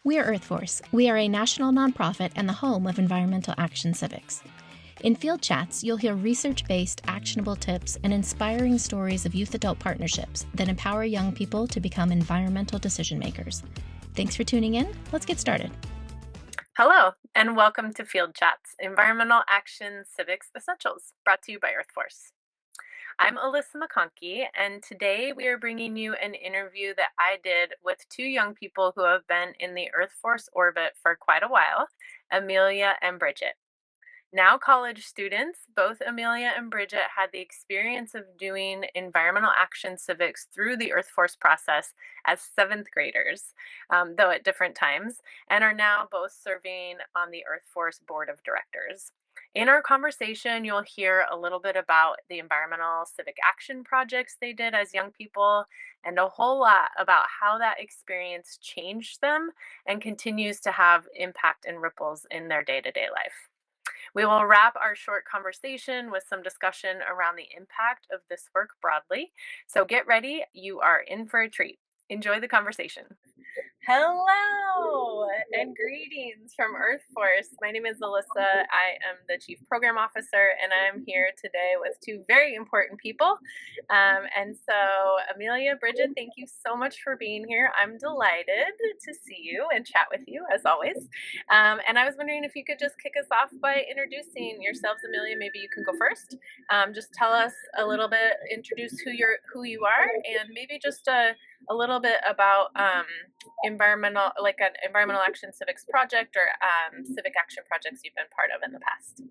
We're Earth Force. We are a national nonprofit and the home of environmental action civics. In field chats, you'll hear research-based, actionable tips and inspiring stories of youth-adult partnerships that empower young people to become environmental decision makers. Thanks for tuning in. Let's get started. Hello, and welcome to Field Chats, Environmental Action Civics Essentials, brought to you by Earth Force. I'm Alyssa McConkey, and today we are bringing you an interview that I did with two young people who have been in the Earth Force orbit for quite a while, Amelia and Bridget. Now college students, both Amelia and Bridget had the experience of doing environmental action civics through the Earth Force process as seventh graders, though at different times, and are now both serving on the Earth Force Board of Directors. In our conversation, you'll hear a little bit about the environmental civic action projects they did as young people, and a whole lot about how that experience changed them and continues to have impact and ripples in their day-to-day life. We will wrap our short conversation with some discussion around the impact of this work broadly. So get ready, you are in for a treat. Enjoy the conversation. Hello and greetings from Earth Force. My name is Alyssa. I am the Chief Program Officer, and I'm here today with two very important people. And so, Amelia, Bridget, thank you so much for being here. I'm delighted to see you and chat with you, as always. And I was wondering if you could just kick us off by introducing yourselves. Amelia, maybe you can go first. Just tell us a little bit, introduce who you are, and maybe just a little bit about environmental action civics project or civic action projects you've been part of in the past.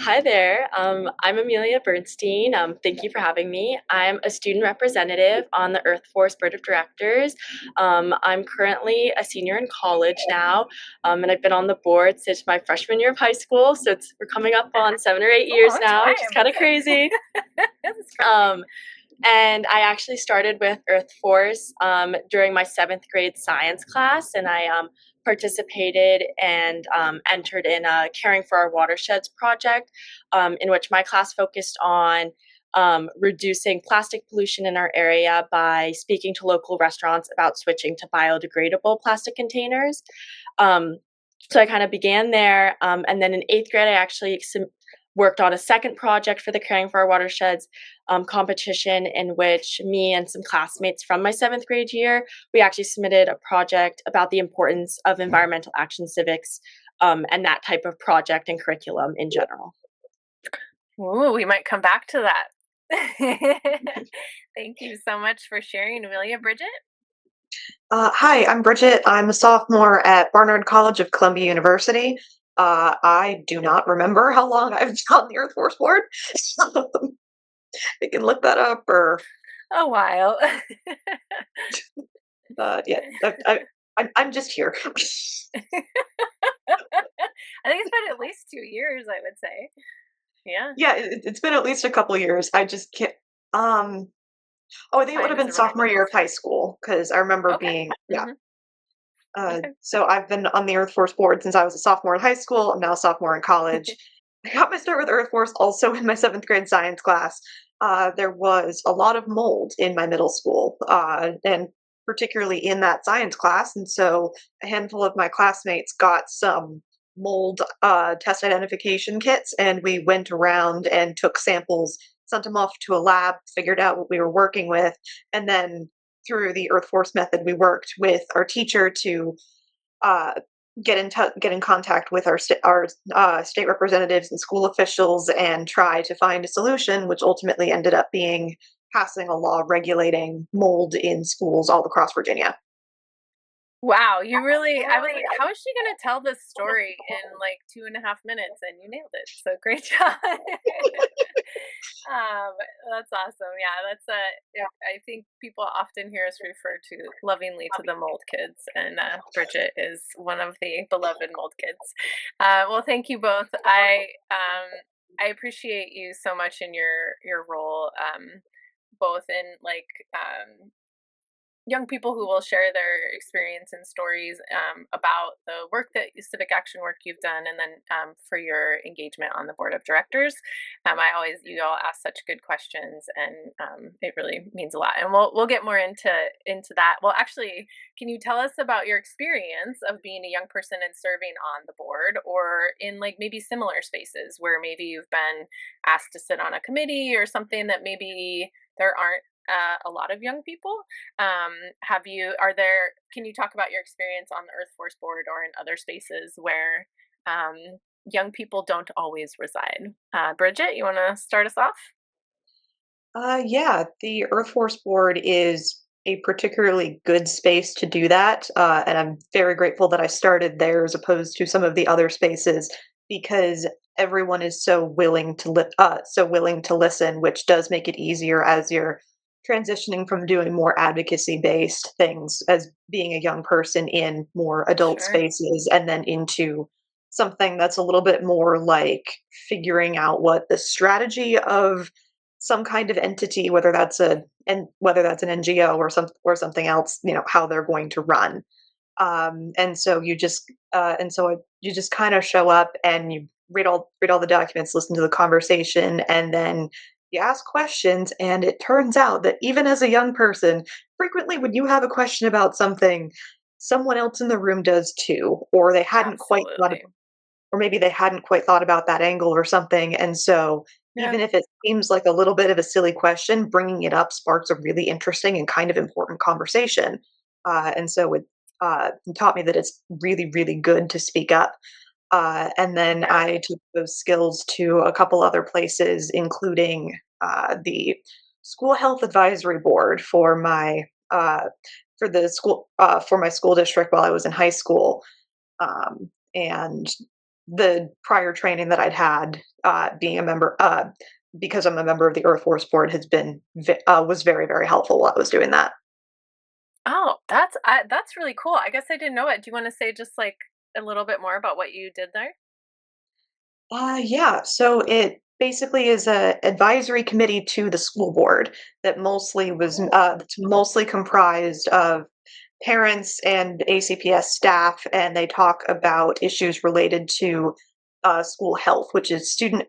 Hi there. I'm Amelia Bernstein. Thank you for having me. I'm a student representative on the Earth Force Board of Directors. I'm currently a senior in college now, and I've been on the board since my freshman year of high school. So we're coming up on 7 or 8 years now, which is kind of crazy. And I actually started with Earth Force during my 7th grade science class, and I participated and entered in a Caring for Our Watersheds project, in which my class focused on reducing plastic pollution in our area by speaking to local restaurants about switching to biodegradable plastic containers. So I kind of began there, and then in 8th grade, I actually worked on a second project for the Caring for Our Watersheds competition, in which me and some classmates from my 7th grade year, we actually submitted a project about the importance of environmental action civics and that type of project and curriculum in general. Ooh, we might come back to that. Thank you so much for sharing, Amelia. Bridget? Hi, I'm Bridget. I'm a sophomore at Barnard College of Columbia University. I do not remember how long I've been on the Earth Force Board. You can look that up, or a while. Yeah, I'm just here. I think it's been at least 2 years, I would say. Yeah, it's been at least a couple years. I just can't. I think it would have been sophomore year of high school, because I remember being Okay. So I've been on the Earth Force board since I was a sophomore in high school. I'm now a sophomore in college. I got my start with Earth Force also in my 7th grade science class. There was a lot of mold in my middle school, and particularly in that science class. And so a handful of my classmates got some mold test identification kits, and we went around and took samples, sent them off to a lab, figured out what we were working with, and then through the Earth Force method, we worked with our teacher to get in contact with our state representatives and school officials and try to find a solution, which ultimately ended up being passing a law regulating mold in schools all across Virginia. Wow, I was like, how is she going to tell this story in like 2.5 minutes? And you nailed it. So great job. That's awesome. Yeah, I think people often hear us refer to lovingly to the mold kids, and Bridget is one of the beloved mold kids. Well, thank you both. I appreciate you so much in your role, both in young people who will share their experience and stories about the work that civic action work you've done, and then for your engagement on the board of directors. You all ask such good questions, and it really means a lot. And we'll get more into that. Well, actually, can you tell us about your experience of being a young person and serving on the board, or in like maybe similar spaces where maybe you've been asked to sit on a committee or something that maybe there aren't a lot of young people. Can you talk about your experience on the Earth Force board or in other spaces where young people don't always reside? Bridget, you want to start us off? Yeah, the Earth Force Board is a particularly good space to do that, and I'm very grateful that I started there as opposed to some of the other spaces because everyone is so willing to listen, which does make it easier as you're transitioning from doing more advocacy-based things as being a young person in more adult Sure. spaces and then into something that's a little bit more like figuring out what the strategy of some kind of entity, whether that's an NGO or something else, how they're going to run. You just kind of show up and you read all the documents, listen to the conversation, and then you ask questions. And it turns out that even as a young person, frequently when you have a question about something, someone else in the room does too, Absolutely. or maybe they hadn't quite thought about that angle or something. And so, Yeah. even if it seems like a little bit of a silly question, bringing it up sparks a really interesting and kind of important conversation. It taught me that it's really, really good to speak up. And then Yeah. I took those skills to a couple other places, including the school health advisory board for my school district while I was in high school. And the prior training that I'd had, because I'm a member of the Earth Force Board, was very, very helpful while I was doing that. Oh, that's really cool. I guess I didn't know it. Do you want to say just like a little bit more about what you did there? Yeah, so it basically is a advisory committee to the school board Cool. that's mostly comprised of parents and ACPS staff, and they talk about issues related to school health, which is student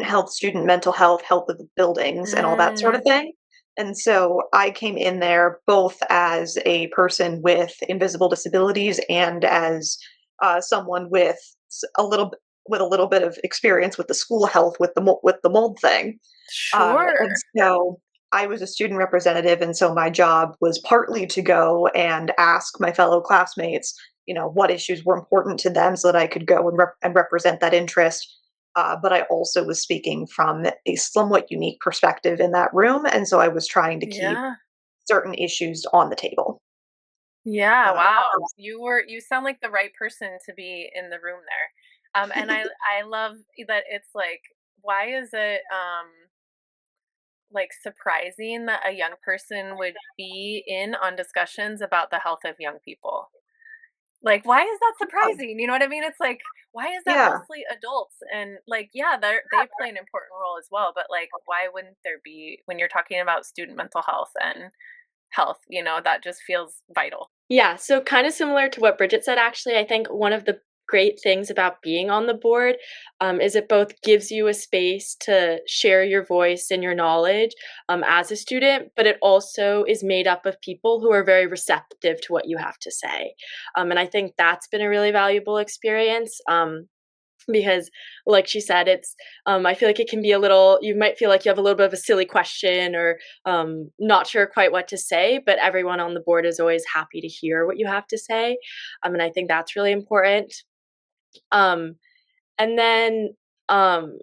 health, student mental health, health of the buildings, and all that sort of Mm, thing. And so I came in there both as a person with invisible disabilities and as someone with a little bit of experience with the school health with the mold thing. And sure. so I was a student representative, and so my job was partly to go and ask my fellow classmates, what issues were important to them, so that I could go and represent that interest. But I also was speaking from a somewhat unique perspective in that room, and so I was trying to keep Yeah. certain issues on the table. Yeah, Uh, wow. You sound like the right person to be in the room there. And I love that it's like, why is it like surprising that a young person would be in on discussions about the health of young people? Like, why is that surprising? You know what I mean? It's like, why is that yeah, mostly adults? And like, yeah, they play an important role as well, but like, why wouldn't there be when you're talking about student mental health and health, that just feels vital. Yeah, so kind of similar to what Bridget said, actually, I think one of the great things about being on the board is it both gives you a space to share your voice and your knowledge as a student, but it also is made up of people who are very receptive to what you have to say. And I think that's been a really valuable experience. Because like she said, it's I feel like it can be a little, you might feel like you have a little bit of a silly question or not sure quite what to say, but everyone on the board is always happy to hear what you have to say. And I think that's really important. um, and then um,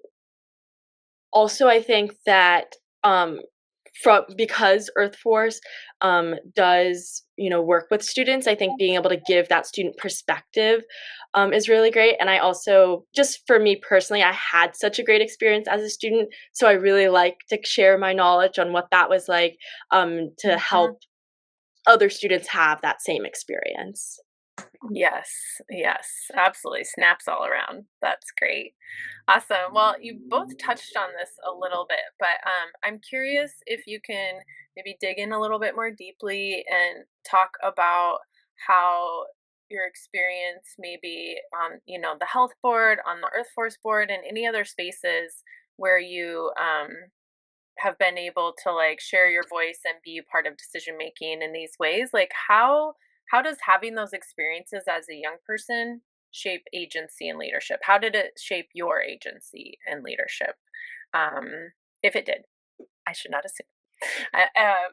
also I think that um, from because Earth Force does work with students, I think being able to give that student perspective is really great. And I also, just for me personally, I had such a great experience as a student, so I really like to share my knowledge on what that was like to Mhm. help other students have that same experience. Yes, yes, absolutely. Snaps all around. That's great. Awesome. Well, you both touched on this a little bit, but I'm curious if you can maybe dig in a little bit more deeply and talk about how your experience maybe on, the health board, on the Earth Force board, and any other spaces where you have been able to like share your voice and be part of decision making in these ways. Like how does having those experiences as a young person shape agency and leadership? How did it shape your agency and leadership? um if it did. I should not assume.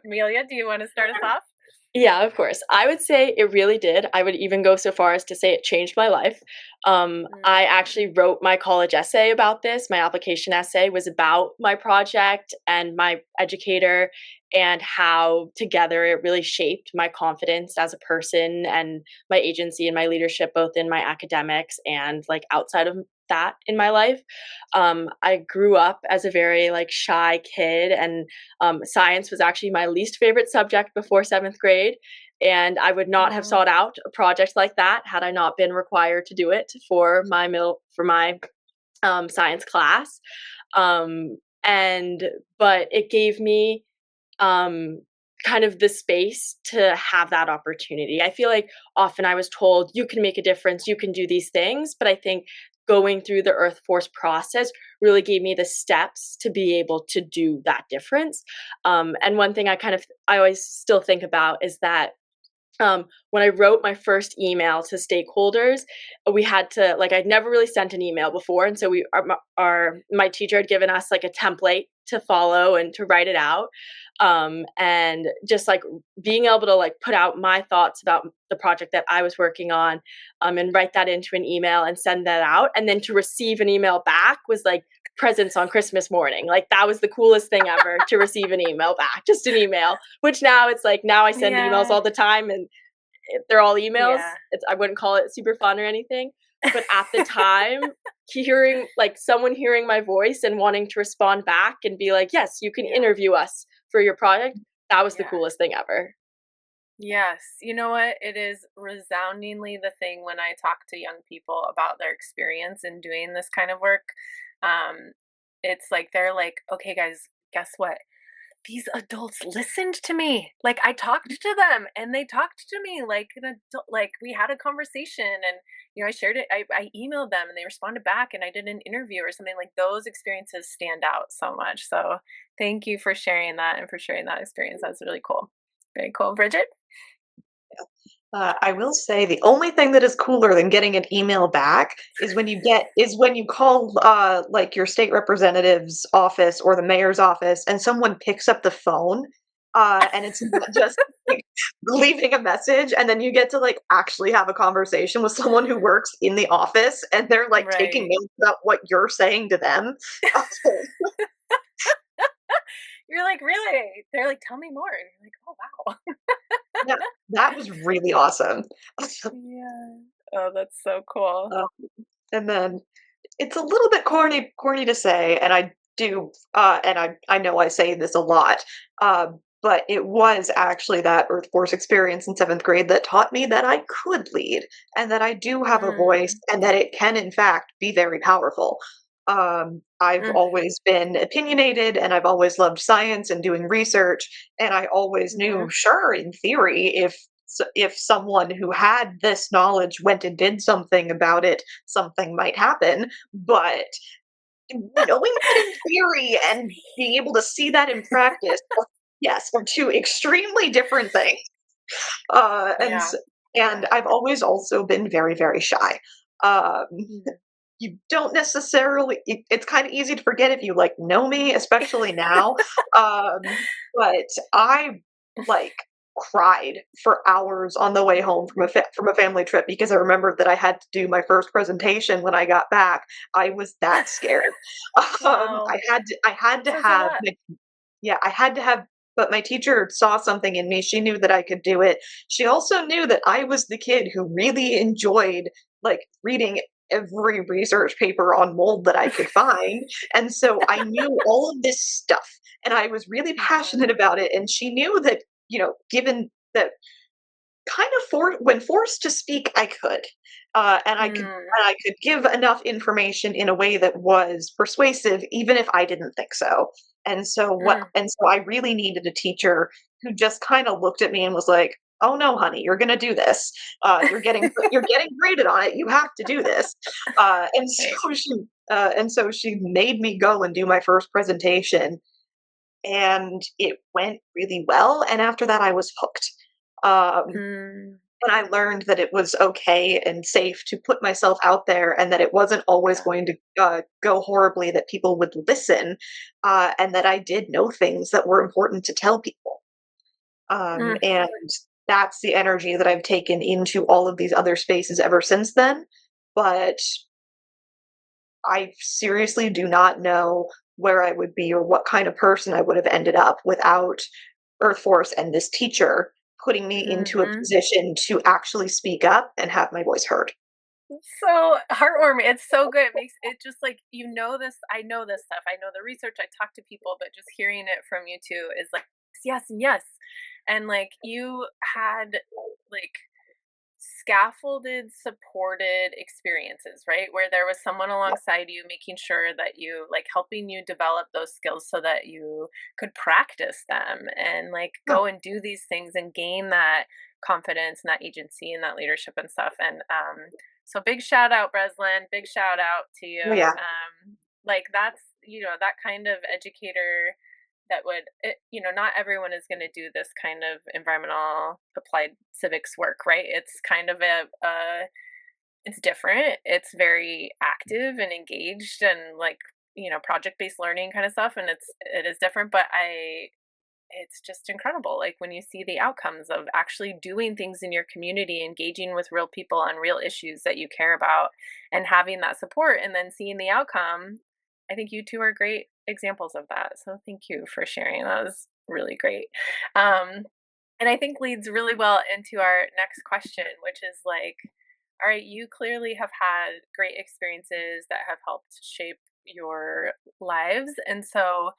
Amelia, do you want to start us off? Yeah, of course. I would say it really did. I would even go so far as to say it changed my life. I actually wrote my college essay about this. My application essay was about my project and my educator, and how together it really shaped my confidence as a person and my agency and my leadership, both in my academics and like outside of that in my life. I grew up as a very like shy kid, and science was actually my least favorite subject before seventh grade. And I would not have Oh, sought out a project like that had I not been required to do it for my science class. Um, and but it gave me um, kind of the space to have that opportunity. I feel like often I was told, you can make a difference, you can do these things. But I think going through the Earth Force process really gave me the steps to be able to do that difference. And one thing I always still think about is that when I wrote my first email to stakeholders, we had to like I'd never really sent an email before, and so my teacher had given us like a template to follow and to write it out, and just like being able to like put out my thoughts about the project that I was working on, and write that into an email and send that out, and then to receive an email back was like presents on Christmas morning. Like that was the coolest thing ever to receive an email back, just an email, which now it's like now I send emails yeah, all the time, and they're all emails. yeah. I wouldn't call it super fun or anything. But at the time, hearing like someone hearing my voice and wanting to respond back and be like, yes, you can Yeah, interview us for your project, that was the yeah. coolest thing ever. Yes, you know what? It is resoundingly the thing when I talk to young people about their experience in doing this kind of work. Um, it's like they're like, okay, guys, guess what? These adults listened to me. Like I talked to them and they talked to me like an adult, like we had a conversation and I shared it. I emailed them and they responded back and I did an interview or something. Like those experiences stand out so much. So thank you for sharing that and for sharing that experience. That's really cool. Very cool. Bridget? I will say the only thing that is cooler than getting an email back is when you call like your state representative's office or the mayor's office and someone picks up the phone, and it's not just like leaving a message, and then you get to like actually have a conversation with someone who works in the office and they're like taking Right. notes about what you're saying to them. You're like, really? They're like, tell me more. And you're like, oh wow. Yeah, that was really awesome. Yeah. Oh, that's so cool. Uh, and then it's a little bit corny to say, and I do, and I know I say this a lot, uh, but it was actually that Earth Force experience in seventh grade that taught me that I could lead, and that I do have a voice, Mm. and that it can, in fact, be very powerful. I've Mm. always been opinionated, and I've always loved science and doing research, and I always knew, Mhm. sure, in theory, if someone who had this knowledge went and did something about it, something might happen. But knowing that in theory and being able to see that in practice, yes, are two extremely different things. Uh, and Yeah. s- and Yeah. I've always also been very, very shy. Um, Mm. you don't necessarily. It's kind of easy to forget if you like know me, especially now. But I like cried for hours on the way home from from a family trip because I remembered that I had to do my first presentation when I got back. I was that scared. Wow. I had to Says a have lot. yeah, I had to have but my teacher saw something in me. She knew that I could do it. She also knew that I was the kid who really enjoyed like reading every research paper on mold that I could find. And so I knew all of this stuff and I was really Yeah. passionate about it. And she knew that, given that kind of when forced to speak, I could, and I could give enough information in a way that was persuasive, even if I didn't think so. And so I really needed a teacher who just kind of looked at me and was like, "Oh no, honey, you're gonna do this. You're getting graded on it. You have to do this." And Right. so she made me go and do my first presentation, and it went really well. And after that, I was hooked. Mm, And I learned that it was okay and safe to put myself out there, and that it wasn't always yeah. going to go horribly, that people would listen, and that I did know things that were important to tell people. Mm, And that's the energy that I've taken into all of these other spaces ever since then. But I seriously do not know where I would be or what kind of person I would have ended up without Earth Force and this teacher putting me into a mhm. position to actually speak up and have my voice heard. So heartwarming. It's so good. It makes it just like this. I know this stuff. I know the research. I talk to people, but just hearing it from you too is like yes and yes. And like you had like scaffolded, supported experiences, right? Where there was someone Yeah. alongside you making sure that you like helping you develop those skills so that you could practice them and like Huh. go and do these things and gain that confidence and that agency and that leadership and stuff. And so big shout out, Breslin. Big shout out to you. Oh, yeah. Like that's that kind of educator that would not everyone is going to do this kind of environmental applied civics work, right? It's kind of it's different, it's very active and engaged and like project based learning kind of stuff, and it is different, but I it's just incredible like when you see the outcomes of actually doing things in your community, engaging with real people on real issues that you care about and having that support and then seeing the outcome. I think you two are great examples of that, so thank you for sharing. That was really great. And I think leads really well into our next question, which is like, all right, you clearly have had great experiences that have helped shape your lives. And so,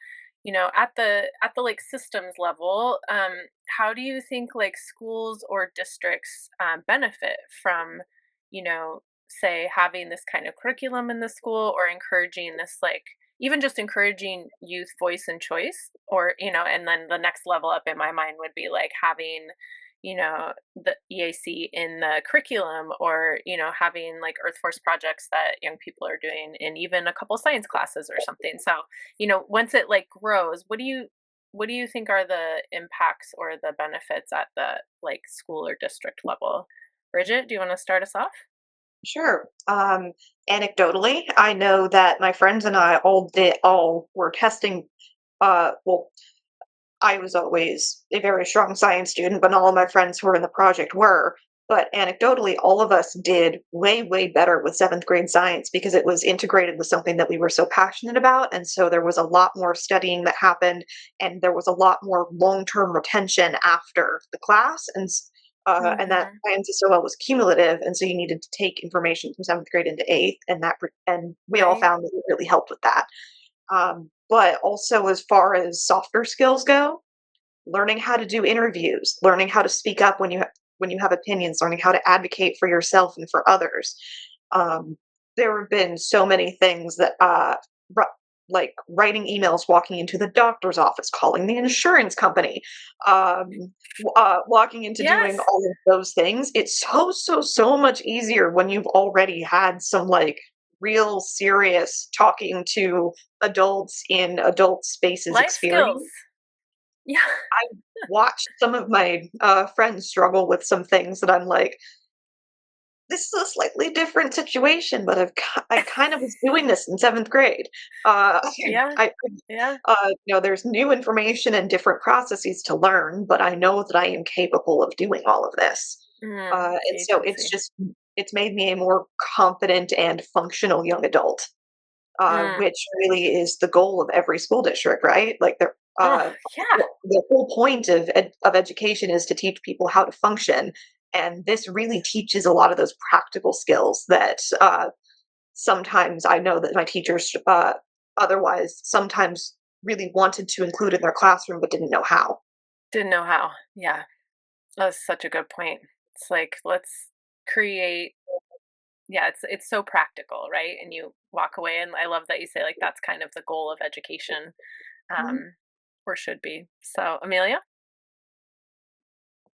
at the like systems level, how do you think like schools or districts benefit from, say having this kind of curriculum in the school or encouraging this like even just encouraging youth voice and choice, or and then the next level up in my mind would be like having the EAC in the curriculum, or having like earth force projects that young people are doing in even a couple science classes or something. So once it like grows, what do you think are the impacts or the benefits at the like school or district level? Bridget, do you want to start us off? Sure. Anecdotally, I know that my friends and I all were testing. Well, I was always a very strong science student, but not all of my friends who were in the project were. But anecdotally, all of us did way, way better with seventh grade science because it was integrated with something that we were so passionate about. And so there was a lot more studying that happened, and there was a lot more long term retention after the class. And that Hmm. science is so well was cumulative. And so you needed to take information from seventh grade into eighth. And we all Right. found that it really helped with that. But also, as far as softer skills go, learning how to do interviews, learning how to speak up when you have opinions, learning how to advocate for yourself and for others. Um, there have been so many things that, ru- like writing emails, walking into the doctor's office, calling the insurance company, walking into doing Yes. all of those things. It's so much easier when you've already had some like real serious talking to adults in adult spaces Life skills. experience. Yeah. I watched some of my, friends struggle with some things that I'm like, "This is a slightly different situation, but I kind of was doing this in 7th grade." Uh, Yeah. I Yeah. there's new information and different processes to learn, but I know that I am capable of doing all of this. And so Agency. it's made me a more confident and functional young adult, Mm. which really is the goal of every school district, right? Like Oh, yeah. the whole point of education is to teach people how to function, and this really teaches a lot of those practical skills that sometimes I know that my teachers otherwise sometimes really wanted to include in their classroom but didn't know how. Didn't know how. Yeah. That's such a good point. It's like, let's create, yeah, it's so practical, right? And you walk away, and I love that you say like that's kind of the goal of education, Mhm. or should be. So, Amelia?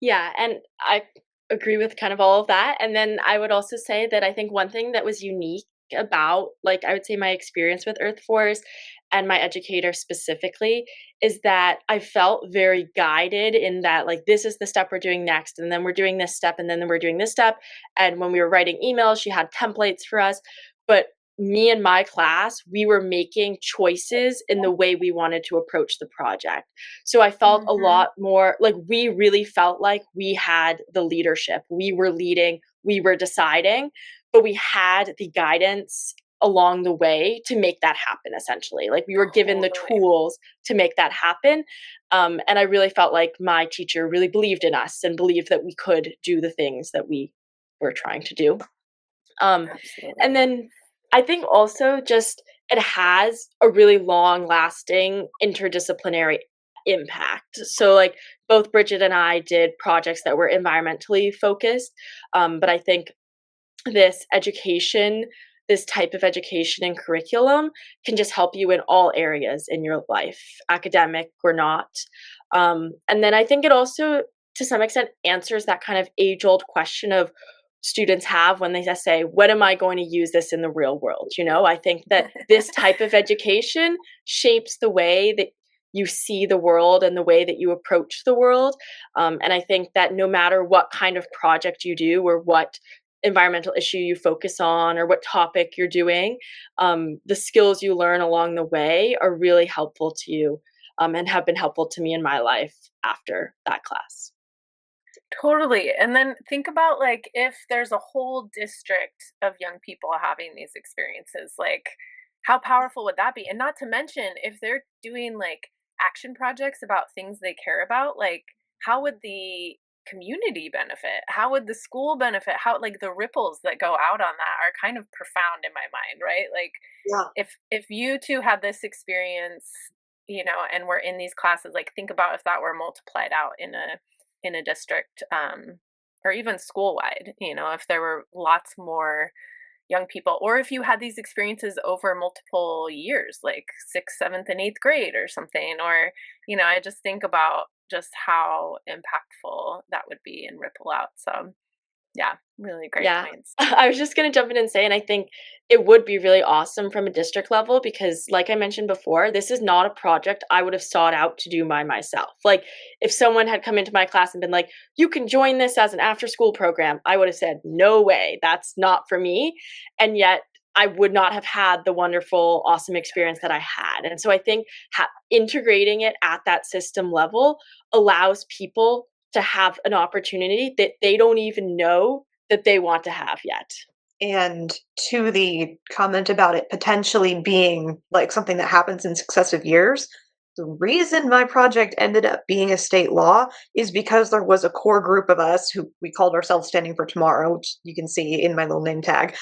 Yeah, and I agree with kind of all of that. And then I would also say that I think one thing that was unique about, like, I would say my experience with Earth Force and my educator specifically is that I felt very guided in that, like, this is the step we're doing next. And then we're doing this step. And then we're doing this step. And when we were writing emails, she had templates for us. But me and my class, we were making choices in the way we wanted to approach the project. So I felt a Mm-hmm. lot more like we really felt like we had the leadership. We were leading, we were deciding, but we had the guidance along the way to make that happen, essentially. Like we were given the Totally. tools to make that happen. And I really felt like my teacher really believed in us and believed that we could do the things that we were trying to do. And Absolutely. then I think also just it has a really long lasting interdisciplinary impact. So, like, both Bridget and I did projects that were environmentally focused. But I think this education, this type of education and curriculum can just help you in all areas in your life, academic or not. And then I think it also, to some extent, answers that kind of age old question of students have when they just say, when am I going to use this in the real world? You know, I think that this type of education shapes the way that you see the world and the way that you approach the world. And I think that no matter what kind of project you do or what environmental issue you focus on or what topic you're doing, the skills you learn along the way are really helpful to you, and have been helpful to me in my life after that class. Totally. And then think about like if there's a whole district of young people having these experiences, like how powerful would that be? And not to mention if they're doing like action projects about things they care about, like how would the community benefit? How would the school benefit? How like the ripples that go out on that are kind of profound in my mind, right? Like Yeah. if you two had this experience, and we're in these classes, like think about if that were multiplied out in a district, or even school wide, if there were lots more young people, or if you had these experiences over multiple years, like sixth, seventh, and eighth grade or something, or, I just think about just how impactful that would be and ripple out. So, yeah, really great Yeah. points. I was just going to jump in and say, and I think it would be really awesome from a district level because, like I mentioned before, this is not a project I would have sought out to do by myself. Like, if someone had come into my class and been like, you can join this as an after school program, I would have said, no way, that's not for me. And yet, I would not have had the wonderful, awesome experience that I had. And so I think integrating it at that system level allows people to have an opportunity that they don't even know that they want to have yet. And to the comment about it potentially being like something that happens in successive years, the reason my project ended up being a state law is because there was a core group of us who we called ourselves Standing for Tomorrow, which you can see in my little name tag,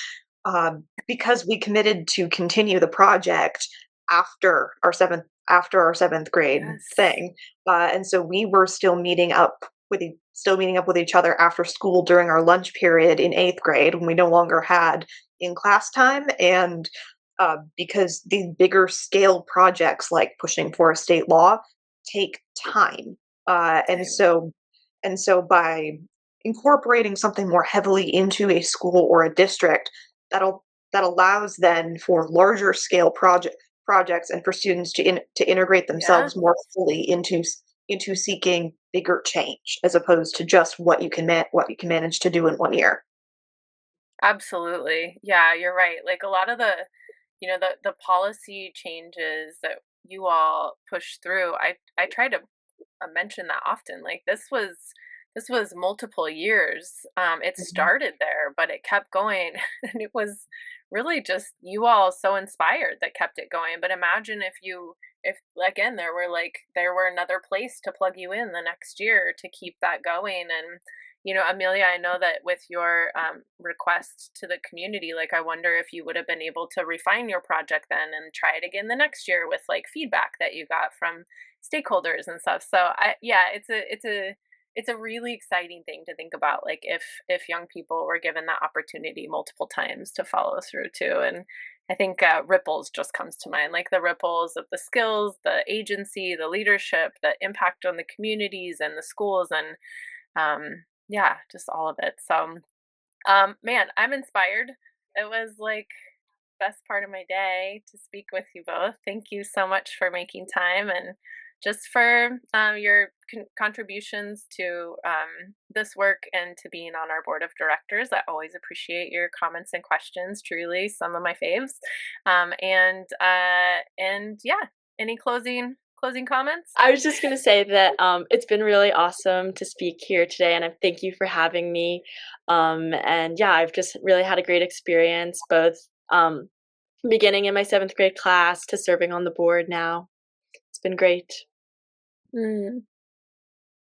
because we committed to continue the project after our seventh grade Yes. thing, and so we were still meeting up with each other after school during our lunch period in eighth grade when we no longer had in class time, and because these bigger scale projects like pushing for a state law take time, Same. and so by incorporating something more heavily into a school or a district, that'll that allows then for larger scale projects and for students to integrate Yeah. themselves more fully into seeking bigger change as opposed to just what you can manage to do in 1 year. Absolutely. Yeah, you're right. Like a lot of the policy changes that you all push through, I try to mention that often. Like this was multiple years. It Mhm. started there, but it kept going, and it was really just you all so inspired that kept it going. But imagine if again there were another place to plug you in the next year to keep that going. And Amelia, I know that with your request to the community, like I wonder if you would have been able to refine your project then and try it again the next year with like feedback that you got from stakeholders and stuff. So yeah, it's a it's a really exciting thing to think about, like if young people were given that opportunity multiple times to follow through too. And I think ripples just comes to mind, like the ripples of the skills, the agency, the leadership, the impact on the communities and the schools, and yeah, just all of it. So man, I'm inspired. It was like best part of my day to speak with you both. Thank you so much for making time and just for your contributions to this work and to being on our board of directors. I always appreciate your comments and questions. Truly, some of my faves. And yeah, any closing comments? I was just going to say that it's been really awesome to speak here today, and I thank you for having me. And yeah, I've just really had a great experience, both beginning in my 7th grade class to serving on the board now. It's been great.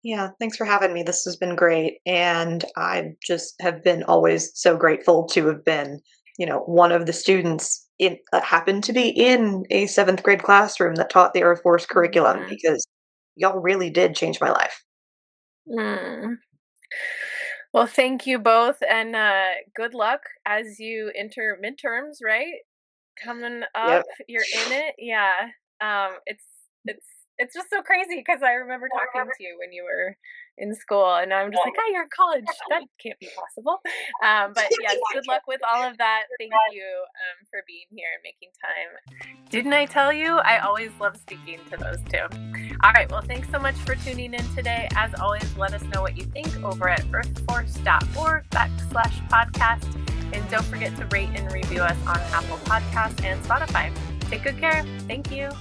Yeah, thanks for having me. This has been great. And I just have been always so grateful to have been, one of the students that happened to be in a 7th grade classroom that taught the Earth Force curriculum, because y'all really did change my life. Well, thank you both, and good luck as you enter midterms, right? Coming up, Yep. You're in it. Yeah. It's just so crazy because I remember talking to you when you were in school, and I'm just like, you're in college. That can't be possible. But yes, good luck with all of that. Thank you for being here and making time. Didn't I tell you? I always love speaking to those two. All right. Well, thanks so much for tuning in today. As always, let us know what you think over at earthforce.org/podcast. And don't forget to rate and review us on Apple Podcasts and Spotify. Take good care. Thank you.